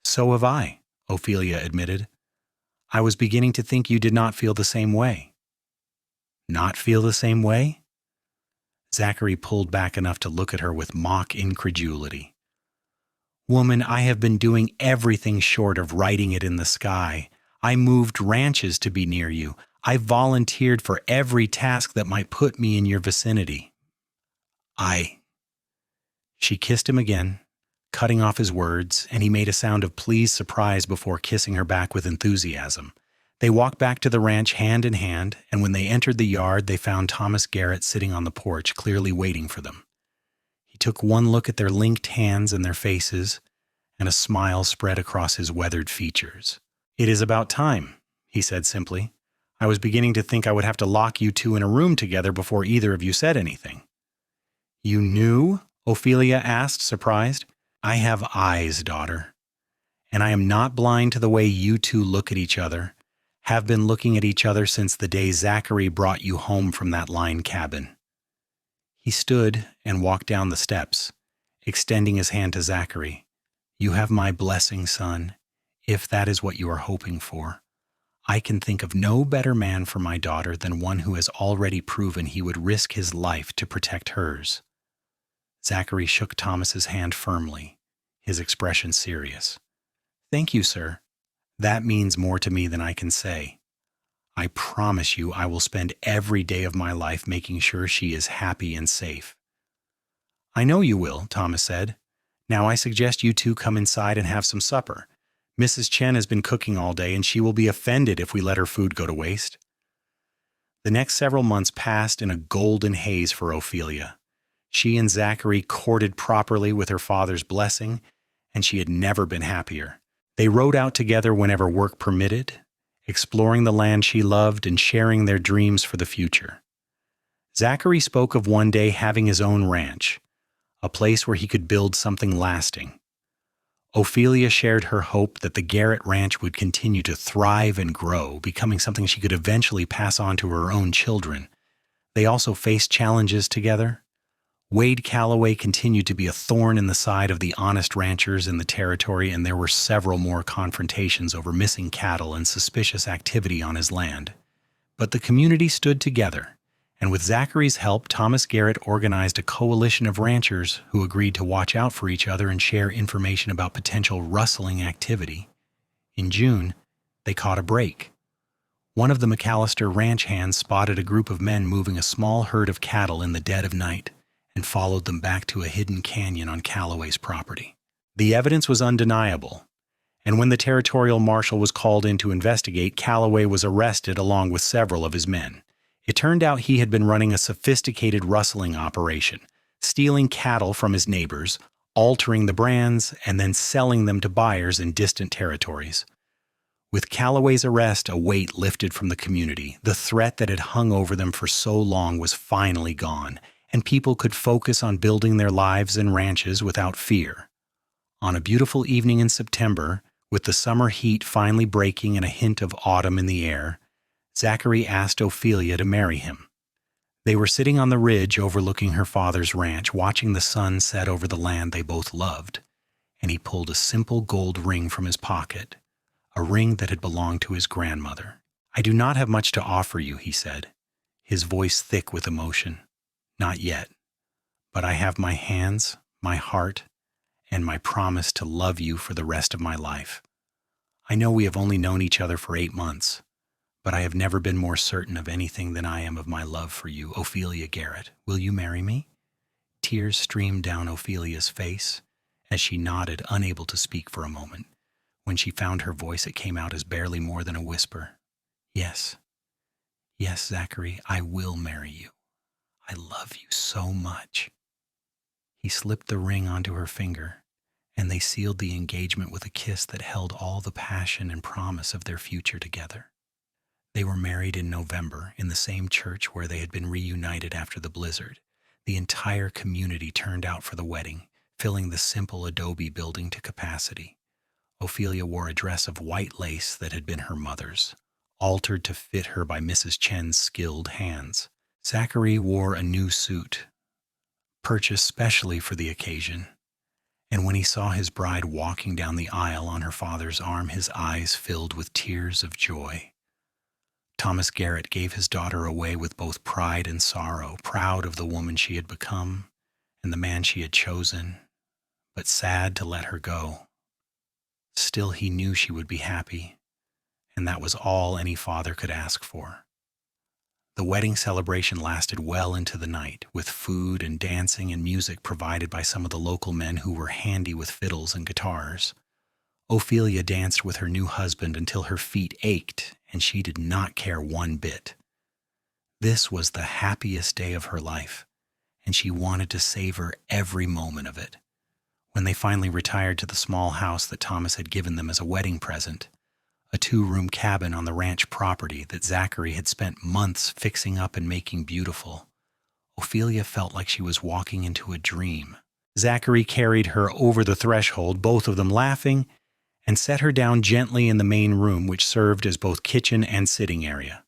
"So have I," Ophelia admitted. "I was beginning to think you did not feel the same way." "Not feel the same way?" Zachary pulled back enough to look at her with mock incredulity. "Woman, I have been doing everything short of writing it in the sky. I moved ranches to be near you. I volunteered for every task that might put me in your vicinity. She kissed him again, cutting off his words, and he made a sound of pleased surprise before kissing her back with enthusiasm. They walked back to the ranch hand in hand, and when they entered the yard, they found Thomas Garrett sitting on the porch, clearly waiting for them. He took one look at their linked hands and their faces, and a smile spread across his weathered features. "It is about time," he said simply. "I was beginning to think I would have to lock you two in a room together before either of you said anything." "You knew?" Ophelia asked, surprised. "I have eyes, daughter, and I am not blind to the way you two look at each other, have been looking at each other since the day Zachary brought you home from that line cabin." He stood and walked down the steps, extending his hand to Zachary. "You have my blessing, son, if that is what you are hoping for. I can think of no better man for my daughter than one who has already proven he would risk his life to protect hers." Zachary shook Thomas's hand firmly, his expression serious. "Thank you, sir. That means more to me than I can say. I promise you I will spend every day of my life making sure she is happy and safe." "I know you will," Thomas said. "Now I suggest you two come inside and have some supper. Mrs. Chen has been cooking all day, and she will be offended if we let her food go to waste." The next several months passed in a golden haze for Ophelia. She and Zachary courted properly with her father's blessing, and she had never been happier. They rode out together whenever work permitted, exploring the land she loved and sharing their dreams for the future. Zachary spoke of one day having his own ranch, a place where he could build something lasting. Ophelia shared her hope that the Garrett Ranch would continue to thrive and grow, becoming something she could eventually pass on to her own children. They also faced challenges together. Wade Calloway continued to be a thorn in the side of the honest ranchers in the territory, and there were several more confrontations over missing cattle and suspicious activity on his land. But the community stood together, and with Zachary's help, Thomas Garrett organized a coalition of ranchers who agreed to watch out for each other and share information about potential rustling activity. In June, they caught a break. One of the McAllister ranch hands spotted a group of men moving a small herd of cattle in the dead of night and followed them back to a hidden canyon on Calloway's property. The evidence was undeniable, and when the territorial marshal was called in to investigate, Calloway was arrested along with several of his men. It turned out he had been running a sophisticated rustling operation, stealing cattle from his neighbors, altering the brands, and then selling them to buyers in distant territories. With Calloway's arrest, a weight lifted from the community. The threat that had hung over them for so long was finally gone, and people could focus on building their lives and ranches without fear. On a beautiful evening in September, with the summer heat finally breaking and a hint of autumn in the air, Zachary asked Ophelia to marry him. They were sitting on the ridge overlooking her father's ranch, watching the sun set over the land they both loved, and he pulled a simple gold ring from his pocket, a ring that had belonged to his grandmother. "I do not have much to offer you," he said, his voice thick with emotion. "Not yet, but I have my hands, my heart, and my promise to love you for the rest of my life. I know we have only known each other for 8 months, but I have never been more certain of anything than I am of my love for you, Ophelia Garrett. Will you marry me?" Tears streamed down Ophelia's face as she nodded, unable to speak for a moment. When she found her voice, it came out as barely more than a whisper. "Yes, yes, Zachary, I will marry you. I love you so much." He slipped the ring onto her finger, and they sealed the engagement with a kiss that held all the passion and promise of their future together. They were married in November in the same church where they had been reunited after the blizzard. The entire community turned out for the wedding, filling the simple adobe building to capacity. Ophelia wore a dress of white lace that had been her mother's, altered to fit her by Mrs. Chen's skilled hands. Zachary wore a new suit, purchased specially for the occasion, and when he saw his bride walking down the aisle on her father's arm, his eyes filled with tears of joy. Thomas Garrett gave his daughter away with both pride and sorrow, proud of the woman she had become and the man she had chosen, but sad to let her go. Still, he knew she would be happy, and that was all any father could ask for. The wedding celebration lasted well into the night, with food and dancing and music provided by some of the local men who were handy with fiddles and guitars. Ophelia danced with her new husband until her feet ached, and she did not care one bit. This was the happiest day of her life, and she wanted to savor every moment of it. When they finally retired to the small house that Thomas had given them as a wedding present, a 2-room cabin on the ranch property that Zachary had spent months fixing up and making beautiful, Ophelia felt like she was walking into a dream. Zachary carried her over the threshold, both of them laughing, and set her down gently in the main room, which served as both kitchen and sitting area.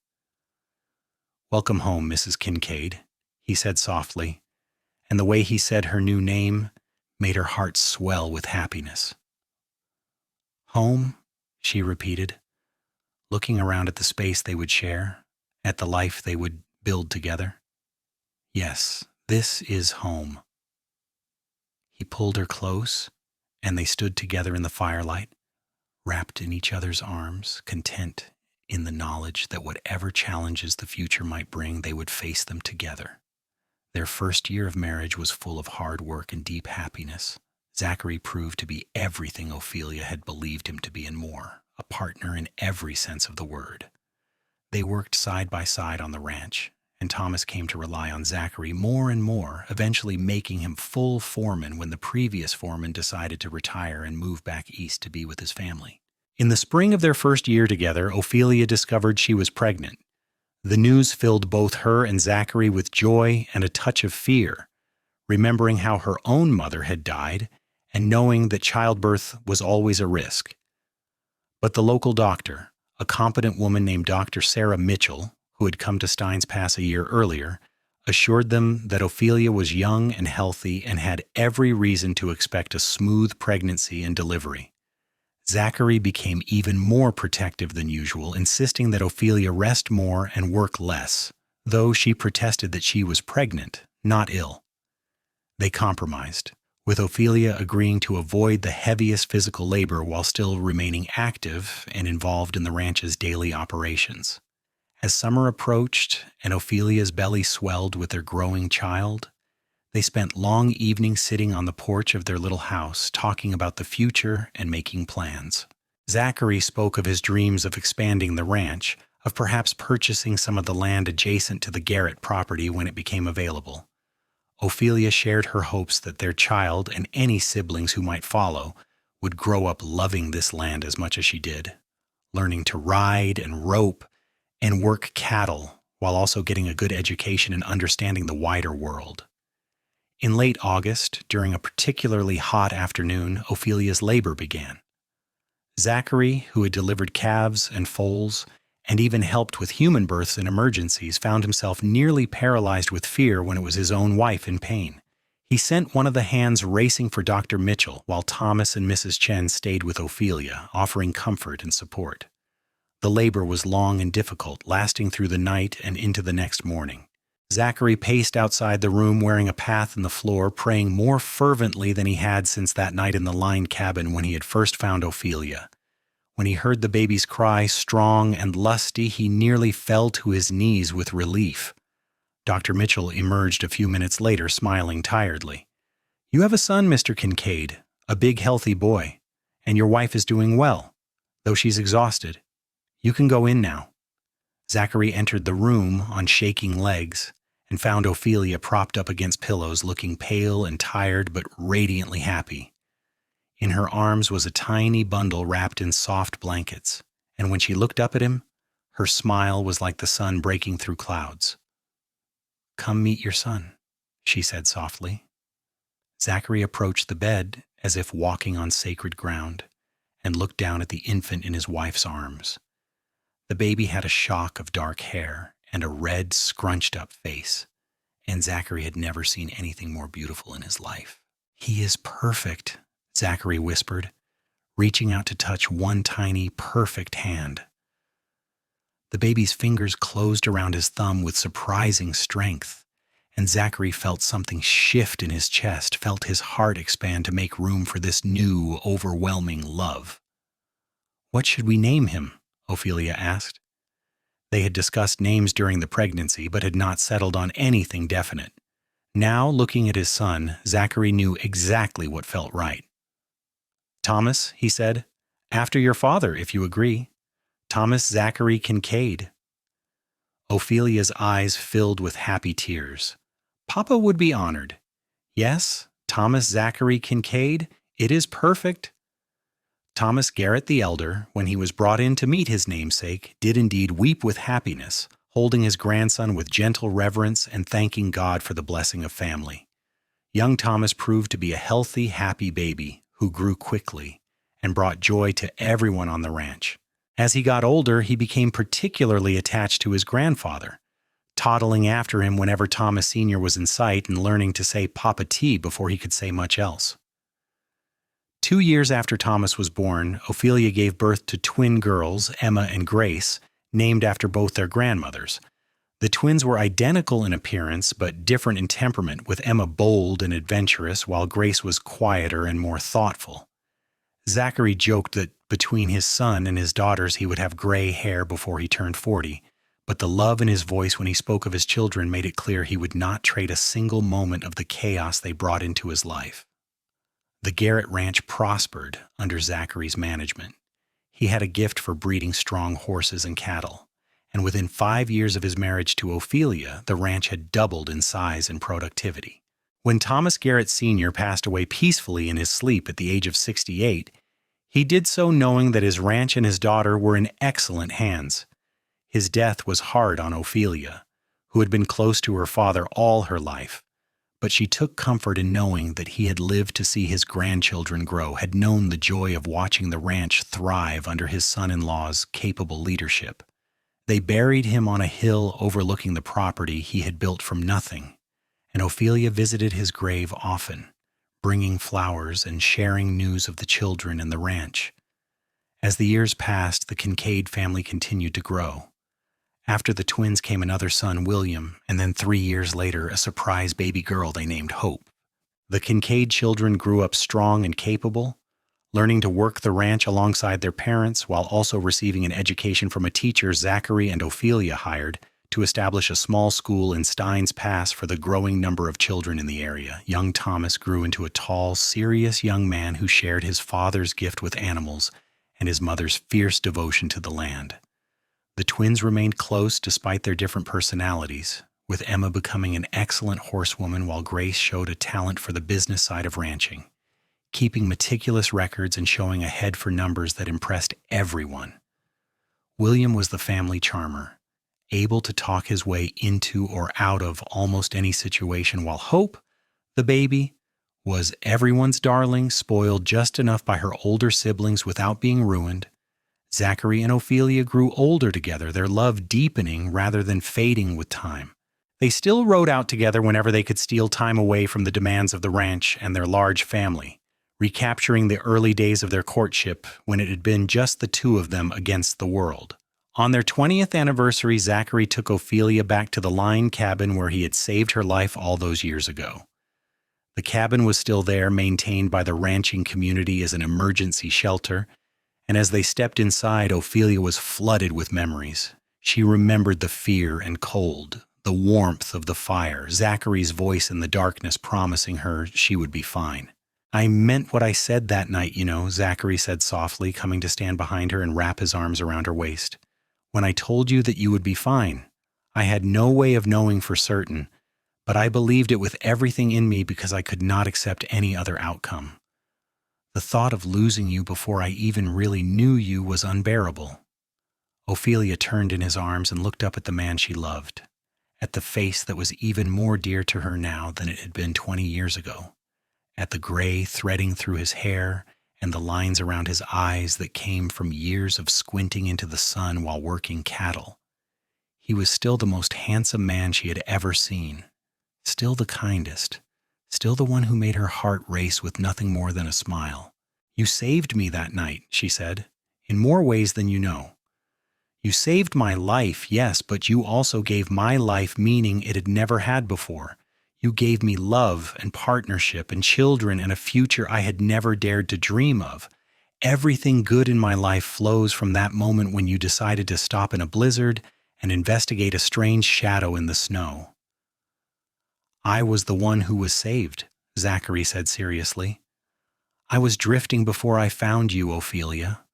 "Welcome home, Mrs. Kincaid," he said softly, and the way he said her new name made her heart swell with happiness. "Home?" she repeated, looking around at the space they would share, at the life they would build together. "Yes, this is home." He pulled her close, and they stood together in the firelight, wrapped in each other's arms, content in the knowledge that whatever challenges the future might bring, they would face them together. Their first year of marriage was full of hard work and deep happiness. Zachary proved to be everything Ophelia had believed him to be and more, a partner in every sense of the word. They worked side by side on the ranch, and Thomas came to rely on Zachary more and more, eventually making him full foreman when the previous foreman decided to retire and move back east to be with his family. In the spring of their first year together, Ophelia discovered she was pregnant. The news filled both her and Zachary with joy and a touch of fear, remembering how her own mother had died and knowing that childbirth was always a risk. But the local doctor, a competent woman named Dr. Sarah Mitchell, who had come to Steins Pass a year earlier, assured them that Ophelia was young and healthy and had every reason to expect a smooth pregnancy and delivery. Zachary became even more protective than usual, insisting that Ophelia rest more and work less, though she protested that she was pregnant, not ill. They compromised, with Ophelia agreeing to avoid the heaviest physical labor while still remaining active and involved in the ranch's daily operations. As summer approached and Ophelia's belly swelled with their growing child, they spent long evenings sitting on the porch of their little house, talking about the future and making plans. Zachary spoke of his dreams of expanding the ranch, of perhaps purchasing some of the land adjacent to the Garrett property when it became available. Ophelia shared her hopes that their child and any siblings who might follow would grow up loving this land as much as she did, learning to ride and rope and work cattle while also getting a good education and understanding the wider world. In late August, during a particularly hot afternoon, Ophelia's labor began. Zachary, who had delivered calves and foals and even helped with human births in emergencies, found himself nearly paralyzed with fear when it was his own wife in pain. He sent one of the hands racing for Dr. Mitchell, while Thomas and Mrs. Chen stayed with Ophelia, offering comfort and support. The labor was long and difficult, lasting through the night and into the next morning. Zachary paced outside the room wearing a path in the floor, praying more fervently than he had since that night in the lined cabin when he had first found Ophelia. When he heard the baby's cry, strong and lusty, he nearly fell to his knees with relief. Dr. Mitchell emerged a few minutes later, smiling tiredly. "You have a son, Mr. Kincaid, a big, healthy boy, and your wife is doing well, though she's exhausted. You can go in now." Zachary entered the room on shaking legs and found Ophelia propped up against pillows, looking pale and tired but radiantly happy. In her arms was a tiny bundle wrapped in soft blankets, and when she looked up at him, her smile was like the sun breaking through clouds. "Come meet your son," she said softly. Zachary approached the bed as if walking on sacred ground and looked down at the infant in his wife's arms. The baby had a shock of dark hair and a red, scrunched-up face, and Zachary had never seen anything more beautiful in his life. "He is perfect," Zachary whispered, reaching out to touch one tiny, perfect hand. The baby's fingers closed around his thumb with surprising strength, and Zachary felt something shift in his chest, felt his heart expand to make room for this new, overwhelming love. "What should we name him?" Ophelia asked. They had discussed names during the pregnancy but had not settled on anything definite. Now, looking at his son, Zachary knew exactly what felt right. "Thomas," he said, "after your father, if you agree. Thomas Zachary Kincaid." Ophelia's eyes filled with happy tears. "Papa would be honored." "Yes, Thomas Zachary Kincaid, it is perfect." Thomas Garrett the elder, when he was brought in to meet his namesake, did indeed weep with happiness, holding his grandson with gentle reverence and thanking God for the blessing of family. Young Thomas proved to be a healthy, happy baby who grew quickly and brought joy to everyone on the ranch. As he got older, he became particularly attached to his grandfather, toddling after him whenever Thomas Sr. was in sight and learning to say Papa T before he could say much else. 2 years after Thomas was born, Ophelia gave birth to twin girls, Emma and Grace, named after both their grandmothers. The twins were identical in appearance but different in temperament, with Emma bold and adventurous while Grace was quieter and more thoughtful. Zachary joked that between his son and his daughters he would have gray hair before he turned 40, but the love in his voice when he spoke of his children made it clear he would not trade a single moment of the chaos they brought into his life. The Garrett Ranch prospered under Zachary's management. He had a gift for breeding strong horses and cattle, and within 5 years of his marriage to Ophelia, the ranch had doubled in size and productivity. When Thomas Garrett Sr. passed away peacefully in his sleep at the age of 68, he did so knowing that his ranch and his daughter were in excellent hands. His death was hard on Ophelia, who had been close to her father all her life, but she took comfort in knowing that he had lived to see his grandchildren grow, had known the joy of watching the ranch thrive under his son-in-law's capable leadership. They buried him on a hill overlooking the property he had built from nothing, and Ophelia visited his grave often, bringing flowers and sharing news of the children and the ranch. As the years passed, the Kincaid family continued to grow. After the twins came another son, William, and then 3 years later, a surprise baby girl they named Hope. The Kincaid children grew up strong and capable, learning to work the ranch alongside their parents while also receiving an education from a teacher Zachary and Ophelia hired to establish a small school in Steins Pass for the growing number of children in the area. Young Thomas grew into a tall, serious young man who shared his father's gift with animals and his mother's fierce devotion to the land. The twins remained close despite their different personalities, with Emma becoming an excellent horsewoman while Grace showed a talent for the business side of ranching, keeping meticulous records and showing a head for numbers that impressed everyone. William was the family charmer, able to talk his way into or out of almost any situation, while Hope, the baby, was everyone's darling, spoiled just enough by her older siblings without being ruined. Zachary and Ophelia grew older together, their love deepening rather than fading with time. They still rode out together whenever they could steal time away from the demands of the ranch and their large family, recapturing the early days of their courtship when it had been just the two of them against the world. On their 20th anniversary, Zachary took Ophelia back to the line cabin where he had saved her life all those years ago. The cabin was still there, maintained by the ranching community as an emergency shelter, and as they stepped inside, Ophelia was flooded with memories. She remembered the fear and cold, the warmth of the fire, Zachary's voice in the darkness promising her she would be fine. "I meant what I said that night, you know," Zachary said softly, coming to stand behind her and wrap his arms around her waist. "When I told you that you would be fine, I had no way of knowing for certain, but I believed it with everything in me because I could not accept any other outcome. The thought of losing you before I even really knew you was unbearable." Ophelia turned in his arms and looked up at the man she loved, at the face that was even more dear to her now than it had been 20 years ago, at the gray threading through his hair and the lines around his eyes that came from years of squinting into the sun while working cattle. He was still the most handsome man she had ever seen, still the kindest, still the one who made her heart race with nothing more than a smile. "You saved me that night," she said, "in more ways than you know. You saved my life, yes, but you also gave my life meaning it had never had before. You gave me love and partnership and children and a future I had never dared to dream of. Everything good in my life flows from that moment when you decided to stop in a blizzard and investigate a strange shadow in the snow. "I was the one who was saved," Zachary said seriously. "I was drifting before I found you, Ophelia,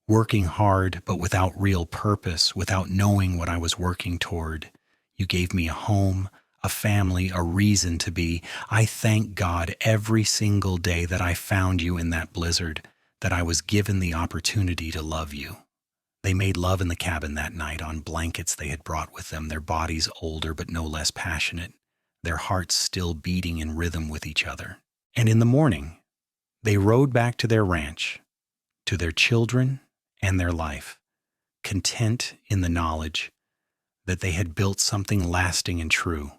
working hard but without real purpose, without knowing what I was working toward. You gave me a home, a family, a reason to be. I thank God every single day that I found you in that blizzard, that I was given the opportunity to love you." They made love in the cabin that night on blankets they had brought with them, their bodies older but no less passionate, their hearts still beating in rhythm with each other. And in the morning, they rode back to their ranch, to their children and their life, content in the knowledge that they had built something lasting and true.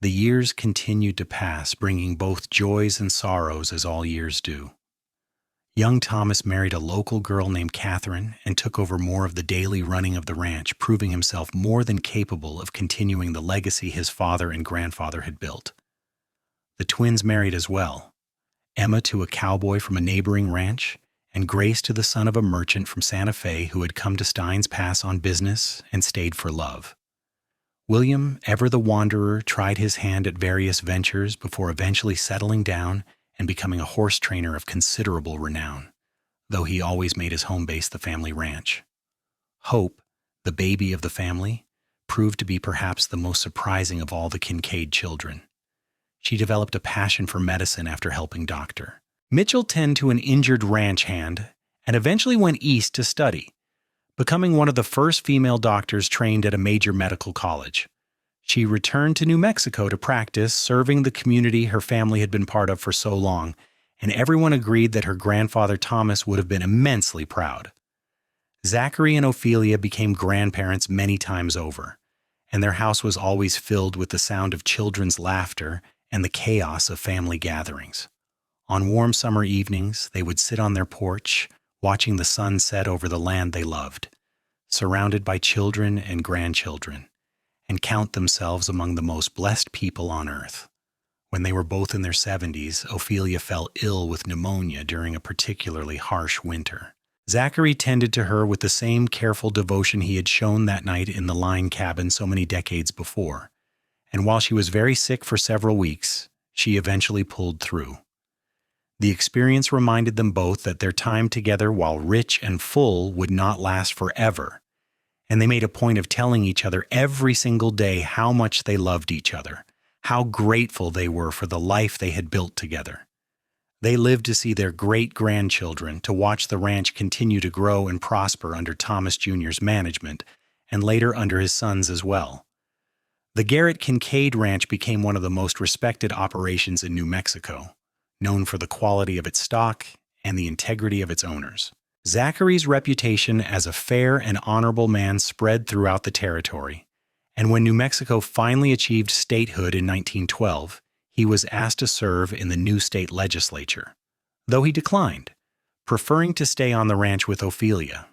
The years continued to pass, bringing both joys and sorrows as all years do. Young Thomas married a local girl named Catherine and took over more of the daily running of the ranch, proving himself more than capable of continuing the legacy his father and grandfather had built. The twins married as well, Emma to a cowboy from a neighboring ranch, and Grace to the son of a merchant from Santa Fe who had come to Stein's Pass on business and stayed for love. William, ever the wanderer, tried his hand at various ventures before eventually settling down and becoming a horse trainer of considerable renown, though he always made his home base the family ranch. Hope, the baby of the family, proved to be perhaps the most surprising of all the Kincaid children. She developed a passion for medicine after helping doctor. Mitchell tended to an injured ranch hand and eventually went east to study, becoming one of the first female doctors trained at a major medical college. She returned to New Mexico to practice, serving the community her family had been part of for so long, and everyone agreed that her grandfather Thomas would have been immensely proud. Zachary and Ophelia became grandparents many times over, and their house was always filled with the sound of children's laughter and the chaos of family gatherings. On warm summer evenings, they would sit on their porch, watching the sun set over the land they loved, surrounded by children and grandchildren, and count themselves among the most blessed people on earth. When they were both in their 70s, Ophelia fell ill with pneumonia during a particularly harsh winter. Zachary tended to her with the same careful devotion he had shown that night in the line cabin so many decades before, and while she was very sick for several weeks, she eventually pulled through. The experience reminded them both that their time together, while rich and full, would not last forever, and they made a point of telling each other every single day how much they loved each other, how grateful they were for the life they had built together. They lived to see their great-grandchildren, to watch the ranch continue to grow and prosper under Thomas Jr.'s management, and later under his sons as well. The Garrett Kincaid Ranch became one of the most respected operations in New Mexico, known for the quality of its stock and the integrity of its owners. Zachary's reputation as a fair and honorable man spread throughout the territory, and when New Mexico finally achieved statehood in 1912, he was asked to serve in the new state legislature, though he declined, preferring to stay on the ranch with Ophelia.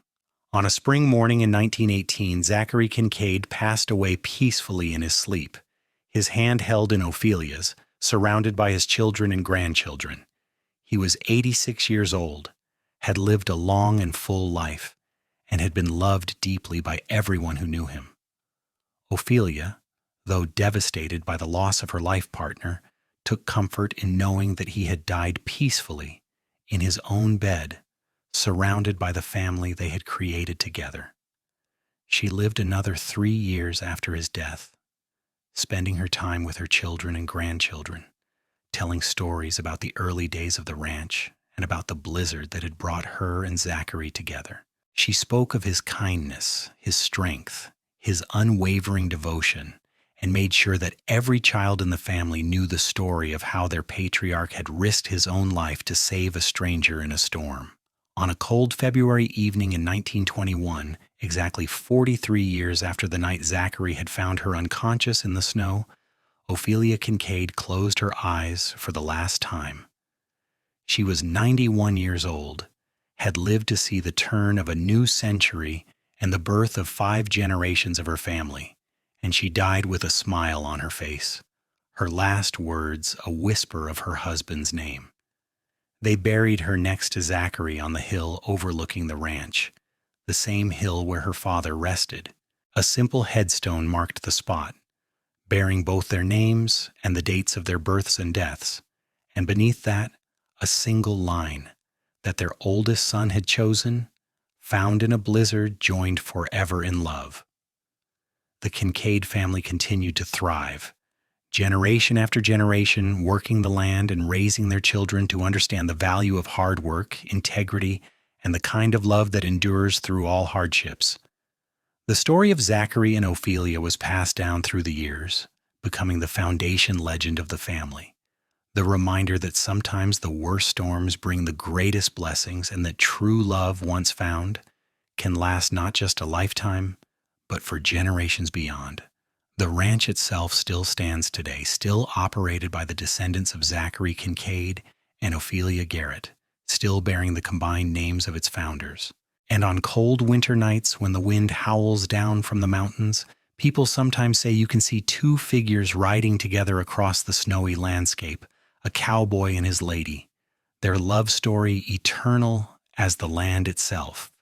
On a spring morning in 1918, Zachary Kincaid passed away peacefully in his sleep, his hand held in Ophelia's, surrounded by his children and grandchildren. He was 86 years old, had lived a long and full life, and had been loved deeply by everyone who knew him. Ophelia, though devastated by the loss of her life partner, took comfort in knowing that he had died peacefully in his own bed, surrounded by the family they had created together. She lived another 3 years after his death, spending her time with her children and grandchildren, telling stories about the early days of the ranch and about the blizzard that had brought her and Zachary together. She spoke of his kindness, his strength, his unwavering devotion, and made sure that every child in the family knew the story of how their patriarch had risked his own life to save a stranger in a storm. On a cold February evening in 1921, exactly 43 years after the night Zachary had found her unconscious in the snow, Ophelia Kincaid closed her eyes for the last time. She was 91 years old, had lived to see the turn of a new century and the birth of 5 generations of her family, and she died with a smile on her face, her last words a whisper of her husband's name. They buried her next to Zachary on the hill overlooking the ranch, the same hill where her father rested. A simple headstone marked the spot, bearing both their names and the dates of their births and deaths, and beneath that, a single line that their oldest son had chosen, found in a blizzard, joined forever in love. The Kincaid family continued to thrive, generation after generation, working the land and raising their children to understand the value of hard work, integrity, and the kind of love that endures through all hardships. The story of Zachary and Ophelia was passed down through the years, becoming the foundation legend of the family. The reminder that sometimes the worst storms bring the greatest blessings, and that true love, once found, can last not just a lifetime, but for generations beyond. The ranch itself still stands today, still operated by the descendants of Zachary Kincaid and Ophelia Garrett, still bearing the combined names of its founders. And on cold winter nights, when the wind howls down from the mountains, people sometimes say you can see two figures riding together across the snowy landscape, a cowboy and his lady, their love story eternal as the land itself.